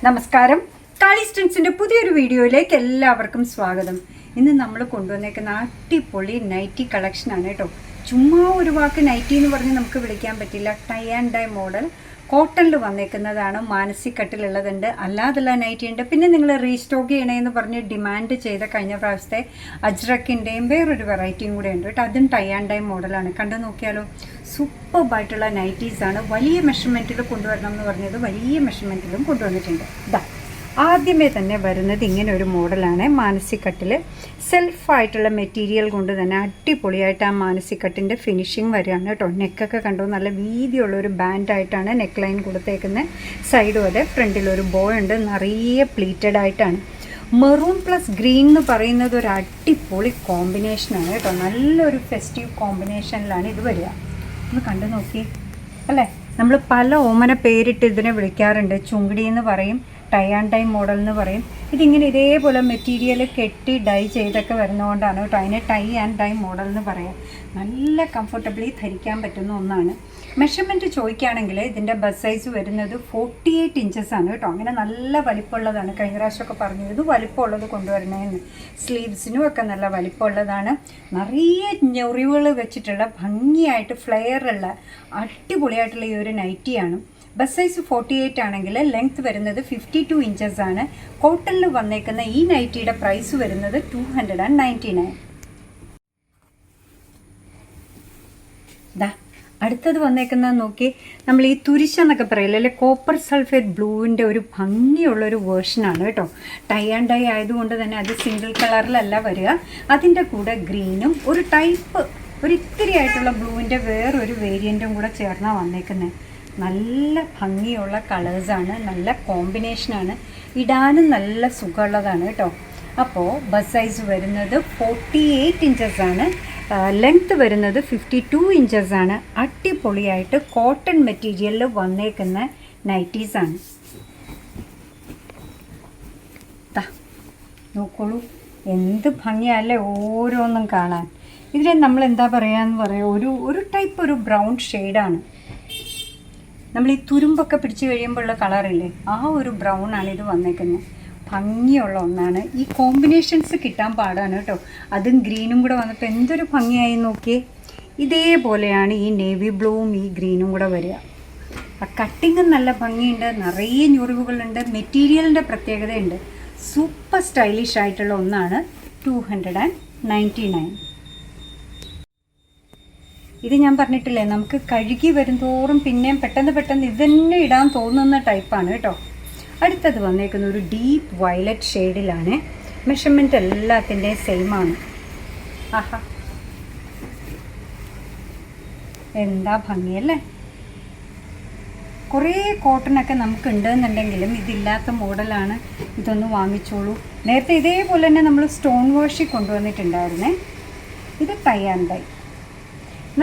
നമസ്കാരം. കാളി സ്റ്റിൻസിൻ്റെ പുതിയൊരു വീഡിയോയിലേക്ക് എല്ലാവർക്കും സ്വാഗതം. ഇന്ന് നമ്മൾ കൊണ്ടുവന്നേക്കുന്ന അടിപൊളി നൈറ്റി കളക്ഷനാണ് കേട്ടോ. ചുമ്മാ ഒരു വാക്ക് നൈറ്റി എന്ന് പറഞ്ഞ് നമുക്ക് വിളിക്കാൻ പറ്റില്ല. ടൈ ആൻഡ് ഡൈ മോഡൽ കോട്ടണിൽ വന്നേക്കുന്നതാണ്. മാനസി കട്ടിലുള്ളതുണ്ട്, അല്ലാതുള്ള നൈറ്റി ഉണ്ട്. പിന്നെ നിങ്ങൾ റീസ്റ്റോക്ക് ചെയ്യണമെന്ന് പറഞ്ഞ് ഡിമാൻഡ് ചെയ്ത കഴിഞ്ഞ പ്രാവശ്യത്തെ അജ്രക്കിൻ്റെയും വേറൊരു വെറൈറ്റിയും കൂടെ ഉണ്ട് കേട്ടോ. അതും ടൈ ആൻഡ് ഡൈ മോഡലാണ്. കണ്ടു നോക്കിയാലോ, സൂപ്പർബായിട്ടുള്ള നൈറ്റീസാണ്. വലിയ മെഷർമെൻറ്റിൽ കൊണ്ടുവരണം എന്ന് പറഞ്ഞത് വലിയ മെഷർമെൻറ്റിലും കൊണ്ടുവന്നിട്ടുണ്ട്. ഇതാ ആദ്യമേ തന്നെ വരുന്നത് ഇങ്ങനെ ഒരു മോഡലാണ്. മാനസിക്കട്ടിൽ സെൽഫായിട്ടുള്ള മെറ്റീരിയൽ കൊണ്ട് തന്നെ അടിപൊളിയായിട്ട് ആ മാനസിക്കട്ടിൻ്റെ ഫിനിഷിങ് വരികയാണ് കേട്ടോ. നെക്കൊക്കെ കണ്ടോ, നല്ല വീതിയുള്ളൊരു ബാൻഡായിട്ടാണ് നെക്ക് ലൈൻ കൊടുത്തേക്കുന്നത്. സൈഡും അതെ, ഫ്രണ്ടിലൊരു ബോ ഉണ്ട്, നിറയെ പ്ലീറ്റഡ് ആയിട്ടാണ്. മെറൂൺ പ്ലസ് ഗ്രീൻ എന്ന് പറയുന്നത് ഒരു അടിപൊളി കോമ്പിനേഷനാണ് കേട്ടോ. നല്ലൊരു ഫെസ്റ്റീവ് കോമ്പിനേഷനിലാണ് ഇത് വരിക. ഒന്ന് കണ്ടു നോക്കി അല്ലേ. നമ്മൾ പല ഓമന പേരിട്ട് ഇതിനെ വിളിക്കാറുണ്ട്. ചുങ്കിടി എന്ന് പറയും, ടൈ ആൻഡ് ഡൈ മോഡൽ എന്ന് പറയും. ഇതിങ്ങനെ ഇതേപോലെ മെറ്റീരിയൽ കെട്ടി ഡൈ ചെയ്തൊക്കെ വരുന്നതുകൊണ്ടാണ് കേട്ടോ അതിനെ ടൈ ആൻഡ് ഡൈ മോഡൽ എന്ന് പറയാം. നല്ല കംഫർട്ടബിളി ധരിക്കാൻ പറ്റുന്ന ഒന്നാണ്. മെഷർമെൻറ്റ് ചോദിക്കുകയാണെങ്കിൽ ഇതിൻ്റെ ബസ് സൈസ് വരുന്നത് 48 ഇഞ്ചസ് ആണ് കേട്ടോ. അങ്ങനെ നല്ല വലിപ്പമുള്ളതാണ്. കഴിഞ്ഞ പ്രാവശ്യമൊക്കെ പറഞ്ഞു ഇത് വലിപ്പമുള്ളത് കൊണ്ടുവരണേന്ന്. സ്ലീവ്സിനും ഒക്കെ നല്ല വലിപ്പമുള്ളതാണ്. നിറയെ ഞൊറിവുകൾ വെച്ചിട്ടുള്ള ഭംഗിയായിട്ട് ഫ്ലെയറുള്ള അടിപൊളിയായിട്ടുള്ള ഈ ഒരു നൈറ്റിയാണ്. ബസ് സൈസ് 48 ആണെങ്കിൽ ലെങ്ത് വരുന്നത് 52 ഇഞ്ചസ് ആണ്. കോട്ടണിൽ വന്നേക്കുന്ന ഈ നൈറ്റിയുടെ പ്രൈസ് വരുന്നത് 299. അടുത്തത് വന്നേക്കുന്നത് നോക്കി, നമ്മൾ ഈ തുരിശെന്നൊക്കെ പറയില്ല അല്ലെ, കോപ്പർ സൾഫേറ്റ് ബ്ലൂവിൻ്റെ ഒരു ഭംഗിയുള്ളൊരു വേർഷനാണ് കേട്ടോ. ടൈ ആൻഡ് ഡൈ ആയതുകൊണ്ട് തന്നെ അത് സിംഗിൾ കളറിലല്ല വരിക. അതിൻ്റെ കൂടെ ഗ്രീനും ഒരു ടൈപ്പ് ഒരു ഇത്തിരി ആയിട്ടുള്ള ബ്ലൂവിൻ്റെ വേറൊരു വേരിയൻറ്റും കൂടെ ചേർന്നാണ് വന്നേക്കുന്നത്. നല്ല ഭംഗിയുള്ള കളേഴ്സാണ്, നല്ല കോമ്പിനേഷനാണ്, ഇടാനും നല്ല സുഖമുള്ളതാണ് കേട്ടോ. അപ്പോൾ ബസ് സൈസ് വരുന്നത് 48 ഇഞ്ചസ് ആണ്. ലെങ്ത്ത് വരുന്നത് 52 ഇഞ്ചസ് ആണ്. അടിപൊളിയായിട്ട് കോട്ടൺ മെറ്റീരിയലിൽ വന്നേക്കുന്ന നൈറ്റീസാണ്. നോക്കോളൂ, എന്ത് ഭംഗിയല്ലേ ഓരോന്നും കാണാൻ. ഇതിനെ നമ്മൾ എന്താ പറയുകയെന്ന് പറയുക, ഒരു ടൈപ്പ് ഒരു ബ്രൗൺ ഷെയ്ഡാണ്. നമ്മൾ ഈ തുരുമ്പൊക്കെ പിടിച്ച് കഴിയുമ്പോഴുള്ള കളറില്ലേ, ആ ഒരു ബ്രൗൺ ആണ് ഇത് വന്നേക്കുന്നത്. ഭംഗിയുള്ള ഒന്നാണ്. ഈ കോമ്പിനേഷൻസ് കിട്ടാൻ പാടാണ് കേട്ടോ. അതും ഗ്രീനും കൂടെ വന്നപ്പോൾ എന്തൊരു ഭംഗിയായി നോക്കിയേ. ഇതേപോലെയാണ് ഈ നേവി ബ്ലൂവും ഈ ഗ്രീനും കൂടെ വരിക. ആ കട്ടിങ്ങും നല്ല ഭംഗിയുണ്ട്, നിറയെ ഞൊറിവുകളുണ്ട്, മെറ്റീരിയലിൻ്റെ പ്രത്യേകതയുണ്ട്. സൂപ്പർ സ്റ്റൈലിഷ് ആയിട്ടുള്ള ഒന്നാണ്. 299. ഇത് ഞാൻ പറഞ്ഞിട്ടില്ലേ, നമുക്ക് കഴുകി വരുംതോറും പിന്നെയും പെട്ടെന്ന് ഇത് തന്നെ ഇടാൻ തോന്നുന്ന ടൈപ്പാണ് കേട്ടോ. അടുത്തത് വന്നേക്കുന്ന ഒരു ഡീപ്പ് വയലറ്റ് ഷെയ്ഡിലാണ്. മെഷർമെൻറ്റ് എല്ലാത്തിൻ്റെയും സെയിം ആണ്. ആഹാ, എന്താ ഭംഗിയല്ലേ. കുറേ കോട്ടണൊക്കെ നമുക്ക് ഉണ്ടെന്നുണ്ടെങ്കിലും ഇതില്ലാത്ത മോഡലാണ്. ഇതൊന്ന് വാങ്ങിച്ചോളൂ. നേരത്തെ ഇതേപോലെ തന്നെ നമ്മൾ സ്റ്റോൺ വാഷിൽ കൊണ്ടുവന്നിട്ടുണ്ടായിരുന്നേ. ഇത് ടൈ ആൻഡ് ഡൈ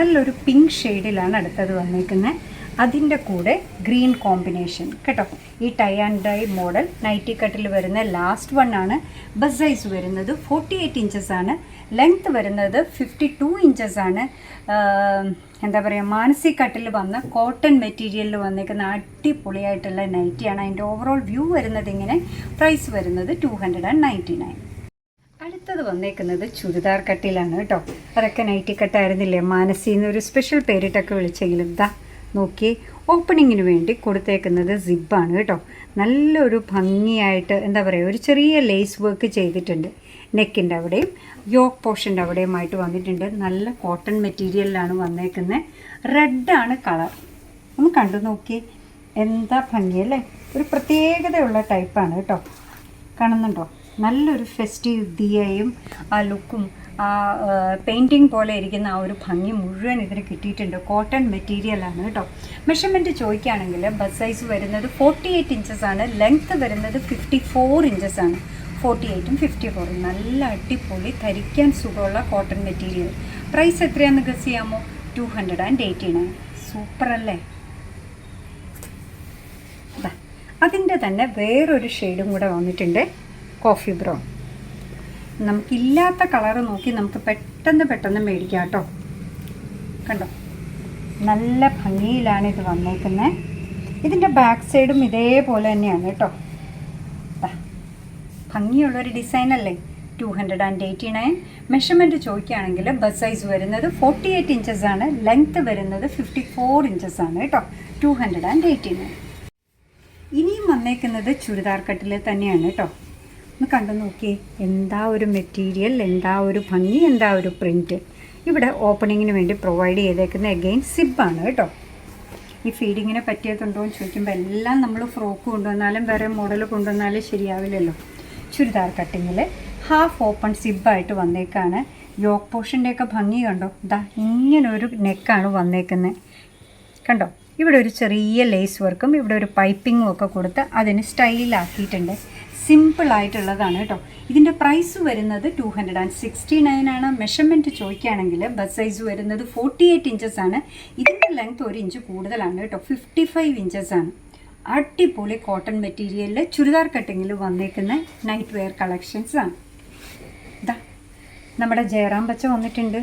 നല്ലൊരു പിങ്ക് ഷെയ്ഡിലാണ് അടുത്തത് വന്നേക്കുന്നത്. അതിൻ്റെ കൂടെ ഗ്രീൻ കോമ്പിനേഷൻ കേട്ടോ. ഈ tie and dye model nighty കട്ടിൽ വരുന്ന ലാസ്റ്റ് വൺ ആണ്. ബസ് സൈസ് വരുന്നത് 48 ഇഞ്ചസ് ആണ്. ലെങ്ത്ത് വരുന്നത് 52 ഇഞ്ചസ് ആണ്. എന്താ പറയുക, മാനസി കട്ടിൽ വന്ന കോട്ടൺ മെറ്റീരിയലിൽ വന്നേക്കുന്ന അടിപൊളിയായിട്ടുള്ള നൈറ്റിയാണ്. അതിൻ്റെ ഓവറോൾ വ്യൂ വരുന്നത് ഇങ്ങനെ. പ്രൈസ് വരുന്നത് 299. അടുത്തത് വന്നേക്കുന്നത് ചുരിദാർ കട്ടിലാണ് കേട്ടോ. അതൊക്കെ നൈറ്റി കട്ടായിരുന്നില്ലേ, മാനസിന്ന് ഒരു സ്പെഷ്യൽ പേരിട്ടൊക്കെ വിളിച്ചെങ്കിലും നോക്കി ഓപ്പണിങ്ങിന് വേണ്ടി കൊടുത്തേക്കുന്നത് സിബാണ് കേട്ടോ. നല്ലൊരു ഭംഗിയായിട്ട് എന്താ പറയുക, ഒരു ചെറിയ ലേസ് വർക്ക് ചെയ്തിട്ടുണ്ട്. നെക്കിൻ്റെ അവിടെയും യോക്ക് പോർഷൻ്റെ അവിടെയുമായിട്ട് വന്നിട്ടുണ്ട്. നല്ല കോട്ടൺ മെറ്റീരിയലിലാണ് വന്നേക്കുന്നത്. റെഡാണ് കളർ. ഒന്ന് കണ്ടു നോക്കി, എന്താ ഭംഗിയല്ലേ. ഒരു പ്രത്യേകതയുള്ള ടൈപ്പാണ് കേട്ടോ. കാണുന്നുണ്ടോ, നല്ലൊരു ഫെസ്റ്റീവ് ദിയയും ആ ലുക്കും ആ പെയിൻറ്റിങ് പോലെ ഇരിക്കുന്ന ആ ഒരു ഭംഗി മുഴുവൻ ഇതിന് കിട്ടിയിട്ടുണ്ട്. കോട്ടൺ മെറ്റീരിയലാണ് കേട്ടോ. മെഷർമെൻറ്റ് ചോദിക്കുകയാണെങ്കിൽ ബസ് സൈസ് വരുന്നത് 48 ഇഞ്ചസ് ആണ്. ലെങ്ത്ത് വരുന്നത് 54 ഇഞ്ചസ് ആണ്. 48ഉം 54ഉം നല്ല അടിപൊളി ധരിക്കാൻ സുഖമുള്ള കോട്ടൺ മെറ്റീരിയൽ. പ്രൈസ് എത്രയാണെന്ന് ഗസ് ചെയ്യാമോ? 289. സൂപ്പറല്ലേ. അതിൻ്റെ തന്നെ വേറൊരു ഷെയ്ഡും കൂടെ വന്നിട്ടുണ്ട്, കോഫി ബ്രൗൺ. നമുക്കില്ലാത്ത കളറ് നോക്കി നമുക്ക് പെട്ടെന്ന് മേടിക്കാം കേട്ടോ. കണ്ടോ, നല്ല ഭംഗിയിലാണ് ഇത് വന്നേക്കുന്നത്. ഇതിൻ്റെ ബാക്ക് സൈഡും ഇതേപോലെ തന്നെയാണ് കേട്ടോ. ഭംഗിയുള്ളൊരു ഡിസൈനല്ലേ. 289. മെഷർമെൻറ്റ് ചോദിക്കുകയാണെങ്കിൽ ബസ് സൈസ് വരുന്നത് 48 ഇഞ്ചസ് ആണ്, ലെങ്ത്ത് വരുന്നത് 54 ഇഞ്ചസ് ആണ് കേട്ടോ. 289. ഇനിയും വന്നേക്കുന്നത് ചുരിദാർ കട്ടിൽ തന്നെയാണ് കേട്ടോ. ഒന്ന് കണ്ടു നോക്കിയേ, എന്താ ഒരു മെറ്റീരിയൽ, എന്താ ഒരു ഭംഗി, എന്താ ഒരു പ്രിൻറ്റ്. ഇവിടെ ഓപ്പണിങ്ങിന് വേണ്ടി പ്രൊവൈഡ് ചെയ്തേക്കുന്ന എഗെയിൻ സിബാണ് കേട്ടോ. ഈ ഫീഡിങ്ങിനെ പറ്റിയതുണ്ടോ എന്ന് ചോദിക്കുമ്പോൾ എല്ലാം നമ്മൾ ഫ്രോക്ക് കൊണ്ടുവന്നാലും വേറെ മോഡൽ കൊണ്ടുവന്നാലും ശരിയാവില്ലല്ലോ. ചുരിദാർ കട്ടിങ്ങിൽ ഹാഫ് ഓപ്പൺ സിബായിട്ട് വന്നേക്കാണ്. യോക്ക് പോർഷൻ്റെയൊക്കെ ഭംഗി കണ്ടോ, ഇതാ ഇങ്ങനൊരു നെക്കാണ് വന്നേക്കുന്നത് കണ്ടോ. ഇവിടെ ഒരു ചെറിയ ലേസ് വർക്കും ഇവിടെ ഒരു പൈപ്പിങ്ങും ഒക്കെ കൊടുത്ത് അതിന് സ്റ്റൈലാക്കിയിട്ടുണ്ട്. സിമ്പിളായിട്ടുള്ളതാണ് കേട്ടോ. ഇതിൻ്റെ പ്രൈസ് വരുന്നത് 269 ആണ്. മെഷർമെൻറ്റ് ചോദിക്കുകയാണെങ്കിൽ ബസ് സൈസ് വരുന്നത് 48 ഇഞ്ചസ് ആണ്. ഇതിൻ്റെ ലെങ്ത് 1 ഇഞ്ച് കൂടുതലാണ് കേട്ടോ, 55 ഇഞ്ചസ് ആണ്. അടിപൊളി കോട്ടൺ മെറ്റീരിയലിൽ ചുരിദാർ കട്ടിങ്ങിൽ വന്നേക്കുന്ന നൈറ്റ് വെയർ കളക്ഷൻസ് ആണ്. ഇതാ നമ്മുടെ ജയറാം പച്ച വന്നിട്ടുണ്ട്.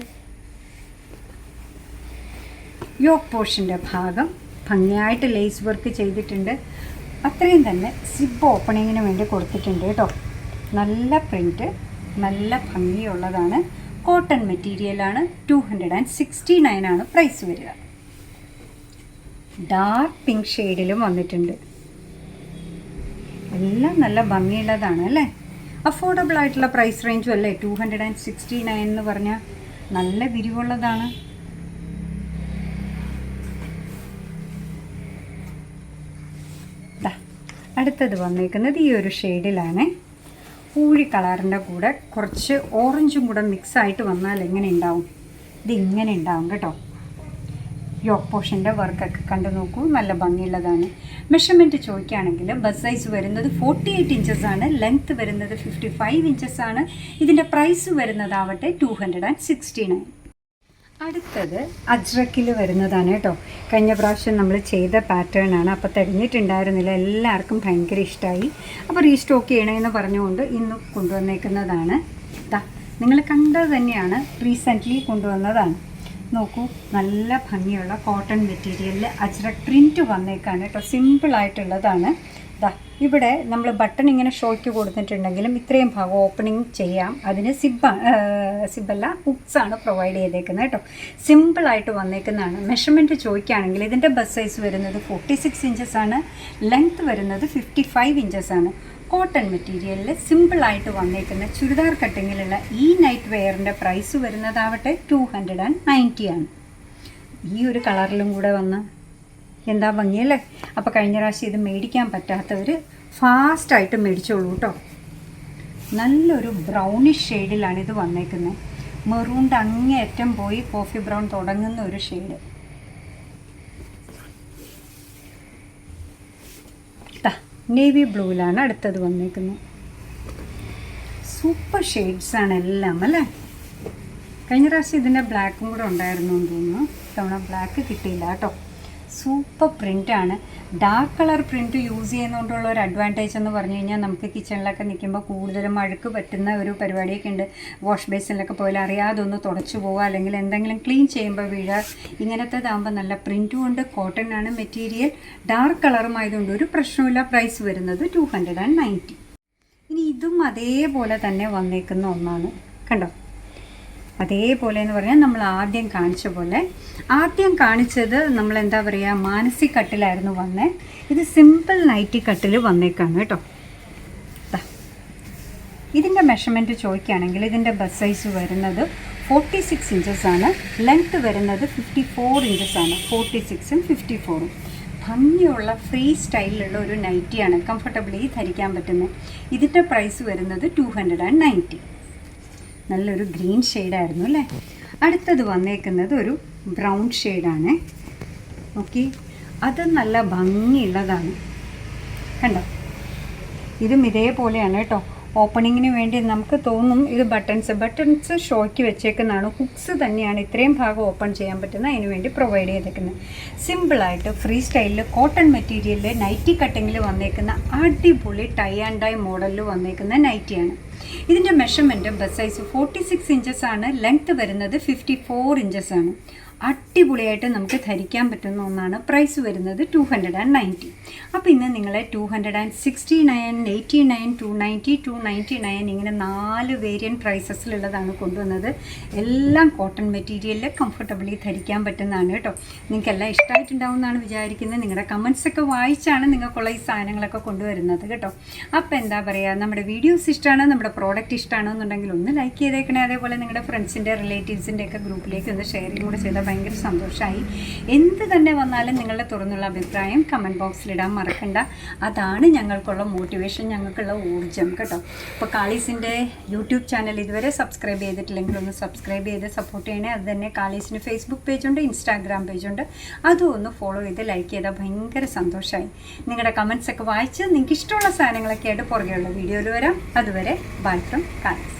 യോക്ക് പോർഷൻ്റെ ഭാഗം ഭംഗിയായിട്ട് ലേസ് വർക്ക് ചെയ്തിട്ടുണ്ട്. അത്രയും തന്നെ സിബ് ഓപ്പണിങ്ങിന് വേണ്ടി കൊടുത്തിട്ടുണ്ട് കേട്ടോ. നല്ല പ്രിൻറ്റ്, നല്ല ഭംഗിയുള്ളതാണ്. കോട്ടൺ മെറ്റീരിയലാണ്. 269 ആണ് പ്രൈസ് വരിക. ഡാർക്ക് പിങ്ക് ഷെയ്ഡിലും വന്നിട്ടുണ്ട്. എല്ലാം നല്ല ഭംഗിയുള്ളതാണ് അല്ലേ. അഫോർഡബിൾ ആയിട്ടുള്ള പ്രൈസ് റേഞ്ചും അല്ലേ 269 എന്ന് പറഞ്ഞാൽ. നല്ല വിരിവുള്ളതാണ്. അടുത്തത് വന്നേക്കുന്നത് ഈ ഒരു ഷെയ്ഡിലാണ്. പൂഴി കളറിൻ്റെ കൂടെ കുറച്ച് ഓറഞ്ചും കൂടെ മിക്സായിട്ട് വന്നാൽ എങ്ങനെ ഉണ്ടാവും, ഇതിങ്ങനെ ഉണ്ടാവും കേട്ടോ. യോക്ക് പോർഷൻ്റെ വർക്കൊക്കെ കണ്ടു നോക്കൂ, നല്ല ഭംഗിയുള്ളതാണ്. മെഷർമെൻറ്റ് ചോദിക്കുകയാണെങ്കിൽ ബസ് സൈസ് വരുന്നത് 48 ഇഞ്ചസ് ആണ്, ലെങ്ത്ത് വരുന്നത് 55 ഇഞ്ചസ് ആണ്. ഇതിൻ്റെ പ്രൈസ് വരുന്നതാവട്ടെ 269. അടുത്തത് അജ്രക്കിൽ വരുന്നതാണ് കേട്ടോ. കഴിഞ്ഞ പ്രാവശ്യം നമ്മൾ ചെയ്ത പാറ്റേൺ ആണ്, അപ്പോൾ തികഞ്ഞിട്ടുണ്ടായിരുന്നില്ല, എല്ലാവർക്കും ഭയങ്കര ഇഷ്ടമായി. അപ്പോൾ റീസ്റ്റോക്ക് ചെയ്യണമെന്ന് പറഞ്ഞുകൊണ്ട് ഇന്ന് കൊണ്ടുവന്നേക്കുന്നതാണ്. നിങ്ങൾ കണ്ടത് തന്നെയാണ്, റീസെൻ്റ്ലി കൊണ്ടുവന്നതാണ്. നോക്കൂ, നല്ല ഭംഗിയുള്ള കോട്ടൺ മെറ്റീരിയലിൽ അജ്രക് പ്രിൻറ്റ് വന്നേക്കാണ് കേട്ടോ. സിമ്പിളായിട്ടുള്ളതാണ്. ഇവിടെ നമ്മൾ ബട്ടൺ ഇങ്ങനെ ഷോയ്ക്ക് കൊടുത്തിട്ടുണ്ടെങ്കിലും ഇത്രയും ഭാഗം ഓപ്പണിങ് ചെയ്യാം. അതിന് സിബല്ല ഹുക്സാണ് പ്രൊവൈഡ് ചെയ്തേക്കുന്നത് കേട്ടോ. സിമ്പിളായിട്ട് വന്നേക്കുന്നതാണ്. മെഷർമെൻറ്റ് ചോദിക്കുകയാണെങ്കിൽ ഇതിൻ്റെ ബസ് സൈസ് വരുന്നത് 46 ഇഞ്ചസ് ആണ്, ലെങ്ത്ത് വരുന്നത് 55 ഇഞ്ചസ് ആണ്. കോട്ടൺ മെറ്റീരിയലിൽ സിമ്പിളായിട്ട് വന്നേക്കുന്ന ചുരിദാർ കട്ടിങ്ങിലുള്ള ഈ നൈറ്റ് വെയറിൻ്റെ പ്രൈസ് വരുന്നതാവട്ടെ 290 ആണ്. ഈ ഒരു കളറിലും കൂടെ വന്ന് എന്താ ഭംഗിയല്ലേ. അപ്പോൾ കഴിഞ്ഞ പ്രാവശ്യം ഇത് മേടിക്കാൻ പറ്റാത്തവർ ഫാസ്റ്റായിട്ട് മേടിച്ചോളൂ കേട്ടോ. നല്ലൊരു ബ്രൗണിഷ് ഷെയ്ഡിലാണ് ഇത് വന്നേക്കുന്നത്. മെറൂണിൻ്റെ അങ്ങേയറ്റം പോയി കോഫി ബ്രൗൺ തുടങ്ങുന്ന ഒരു ഷെയ്ഡ്. നേവി ബ്ലൂവിലാണ് അടുത്തത് വന്നേക്കുന്നത്. സൂപ്പർ ഷെയ്ഡ്സാണ് എല്ലാം അല്ലേ. കഴിഞ്ഞ പ്രാവശ്യം ഇതിൻ്റെ ബ്ലാക്കും കൂടെ ഉണ്ടായിരുന്നു എന്ന് തോന്നുന്നു. തവണ ബ്ലാക്ക് കിട്ടിയില്ല കേട്ടോ. സൂപ്പർ പ്രിൻ്റാണ്. ഡാർക്ക് കളർ പ്രിൻറ്റ് യൂസ് ചെയ്യുന്നതുകൊണ്ടുള്ള ഒരു അഡ്വാൻറ്റേജ് എന്ന് പറഞ്ഞു കഴിഞ്ഞാൽ നമുക്ക് കിച്ചണിലൊക്കെ നിൽക്കുമ്പോൾ കൂടുതലും അഴുക്ക് പറ്റുന്ന ഒരു പരിപാടിയൊക്കെ ഉണ്ട്. വാഷ് ബേസിലൊക്കെ പോയാൽ അറിയാതെ ഒന്ന് തുടച്ചു പോവുക, അല്ലെങ്കിൽ എന്തെങ്കിലും ക്ലീൻ ചെയ്യുമ്പോൾ വീഴുക. ഇങ്ങനത്തേതാകുമ്പോൾ നല്ല പ്രിൻറ്റും ഉണ്ട്, കോട്ടൺ ആണ് മെറ്റീരിയൽ, ഡാർക്ക് കളറും ആയതുകൊണ്ട് ഒരു പ്രശ്നമില്ല. പ്രൈസ് വരുന്നത് 290. ഇനി ഇതും അതേപോലെ തന്നെ വന്നേക്കുന്ന ഒന്നാണ് കണ്ടോ. അതേപോലെ എന്ന് പറഞ്ഞാൽ നമ്മൾ ആദ്യം കാണിച്ച പോലെ, ആദ്യം കാണിച്ചത് നമ്മൾ എന്താ പറയുക മാനസിക കട്ടിലായിരുന്നു വന്നേ. ഇത് സിമ്പിൾ നൈറ്റി കട്ടിൽ വന്നേക്കാണ് കേട്ടോ. ഇതിൻ്റെ മെഷർമെൻറ്റ് ചോദിക്കുകയാണെങ്കിൽ ഇതിൻ്റെ ബസ് സൈസ് വരുന്നത് 46 ഇഞ്ചസ് ആണ്, ലെങ്ത്ത് വരുന്നത് 54 ഇഞ്ചസ് ആണ്. 46ഉം 54ഉം ഭംഗിയുള്ള ഫ്രീ സ്റ്റൈലിലുള്ള ഒരു നൈറ്റിയാണ്, കംഫർട്ടബിളി ധരിക്കാൻ പറ്റുന്നത്. ഇതിൻ്റെ പ്രൈസ് വരുന്നത് 290. നല്ലൊരു ഗ്രീൻ ഷെയ്ഡായിരുന്നു അല്ലേ. അടുത്തത് വന്നേക്കുന്നത് ഒരു ബ്രൗൺ ഷെയ്ഡാണ്. ഓക്കെ, അത് നല്ല ഭംഗിയുള്ളതാണ് കണ്ടോ. ഇതും ഇതേപോലെയാണ് കേട്ടോ. ഓപ്പണിങ്ങിന് വേണ്ടി നമുക്ക് തോന്നും ഇത് ബട്ടൺസ് ഷോയ്ക്ക് വെച്ചേക്കുന്നതാണ്. ഹുക്സ് തന്നെയാണ് ഇത്രയും ഭാഗം ഓപ്പൺ ചെയ്യാൻ പറ്റുന്ന അതിന് വേണ്ടി പ്രൊവൈഡ് ചെയ്തേക്കുന്നത്. സിമ്പിളായിട്ട് ഫ്രീ സ്റ്റൈലിൽ കോട്ടൺ മെറ്റീരിയലിൽ നൈറ്റി കട്ടിങ്ങിൽ വന്നേക്കുന്ന അടിപൊളി ടൈ ആൻഡ് ഡൈ മോഡലിൽ വന്നേക്കുന്ന നൈറ്റിയാണ്. ഇതിൻ്റെ മെഷർമെൻറ്റ് ബസ് സൈസ് 46 ഇഞ്ചസ് ആണ്, ലെങ്ത്ത് വരുന്നത് 54 ഇഞ്ചസ് ആണ്. അടിപൊളിയായിട്ട് നമുക്ക് ധരിക്കാൻ പറ്റുന്ന ഒന്നാണ്. പ്രൈസ് വരുന്നത് 290. അപ്പോൾ ഇന്ന് നിങ്ങളെ 269, 89, 290, 299 ഇങ്ങനെ 4 വേരിയൻറ്റ് പ്രൈസസിലുള്ളതാണ് കൊണ്ടുവന്നത്. എല്ലാം കോട്ടൺ മെറ്റീരിയലിൽ കംഫർട്ടബിളി ധരിക്കാൻ പറ്റുന്നതാണ് കേട്ടോ. നിങ്ങൾക്കെല്ലാം ഇഷ്ടമായിട്ടുണ്ടാവും എന്നാണ് വിചാരിക്കുന്നത്. നിങ്ങളുടെ കമൻസൊക്കെ വായിച്ചാണ് നിങ്ങൾക്കുള്ള ഈ സാധനങ്ങളൊക്കെ കൊണ്ടുവരുന്നത് കേട്ടോ. അപ്പോൾ എന്താ പറയുക, നമ്മുടെ വീഡിയോസ് ഇഷ്ടമാണ്, നമ്മുടെ പ്രോഡക്റ്റ് ഇഷ്ടമാണെന്നുണ്ടെങ്കിൽ ഒന്ന് ലൈക്ക് ചെയ്തേക്കണേ. അതേപോലെ നിങ്ങളുടെ ഫ്രണ്ട്സിൻ്റെ റിലേറ്റീവ്സിൻ്റെ ഒക്കെ ഗ്രൂപ്പിലേക്ക് ഒന്ന് ഷെയറിങ് കൂടെ ചെയ്താൽ ഭയങ്കര സന്തോഷമായി. എന്ത് തന്നെ വന്നാലും നിങ്ങളുടെ തുറന്നുള്ള അഭിപ്രായം കമൻറ്റ് ബോക്സിലിടാൻ മറക്കണ്ട. അതാണ് ഞങ്ങൾക്കുള്ള മോട്ടിവേഷൻ, ഞങ്ങൾക്കുള്ള ഊർജ്ജം കേട്ടോ. അപ്പോൾ കാളീസിൻ്റെ യൂട്യൂബ് ചാനൽ ഇതുവരെ സബ്സ്ക്രൈബ് ചെയ്തിട്ടില്ലെങ്കിൽ ഒന്ന് സബ്സ്ക്രൈബ് ചെയ്ത് സപ്പോർട്ട് ചെയ്യണേ. അത് തന്നെ കാളീസിന് ഫേസ്ബുക്ക് പേജുണ്ട്, ഇൻസ്റ്റാഗ്രാം പേജുണ്ട്, അതും ഒന്ന് ഫോളോ ചെയ്ത് ലൈക്ക് ചെയ്താൽ ഭയങ്കര സന്തോഷമായി. നിങ്ങളുടെ കമൻറ്റ്സൊക്കെ വായിച്ച് നിങ്ങൾക്ക് ഇഷ്ടമുള്ള സാധനങ്ങളൊക്കെ ആയിട്ട് പുറകെയുള്ള വീഡിയോയിൽ വരാം. അതുവരെ ബൈ ഫ്രം കാളീസ്.